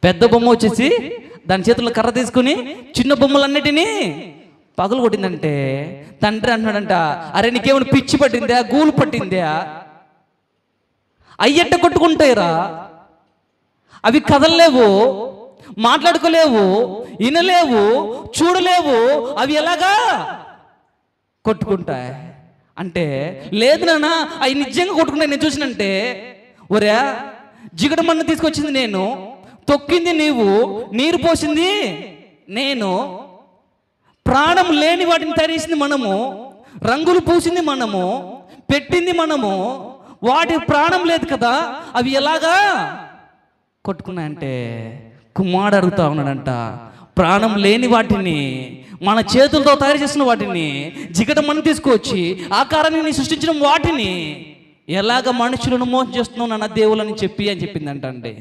పెద్ద బొమ్మ వచ్చేసి దాని చేతుల్లో కర్ర తీసుకుని చిన్న బొమ్మలన్నిటినీ పగలు కొట్టిందంటే తండ్రి అంటున్నాడంట, అరే నీకేమైనా పిచ్చి పట్టిందా, గూలు పట్టిందా? అయ్యట్ట కొట్టుకుంటాయిరా, అవి కదలలేవు, మాట్లాడుకోలేవు, వినలేవు, చూడలేవు, అవి ఎలాగా కొట్టుకుంటాయి అంటే, లేదు నాన్న అవి నిజంగా కొట్టుకుంటాయి. నేను చూసినంటే, ఒరే జిగట మన్ను తీసుకొచ్చింది నేను, తొక్కింది నీవు, నీరు పోసింది నేను, ప్రాణం లేని వాటిని తయారేసింది మనము, రంగులు పూసింది మనము, పెట్టింది మనము, వాటి ప్రాణం లేదు కదా, అవి ఎలాగా కొట్టుకున్నాయంటే కుమారుడు అడుగుతా ఉన్నాడంట, ప్రాణం లేని వాటిని మన చేతులతో తయారు చేసిన వాటిని, జిగట మన్ను తీసుకొచ్చి ఆకారాన్ని సృష్టించిన వాటిని ఎలాగ మనుషులను మోసం చేస్తున్నావు నాన్న దేవులని చెప్పిందంట అండి.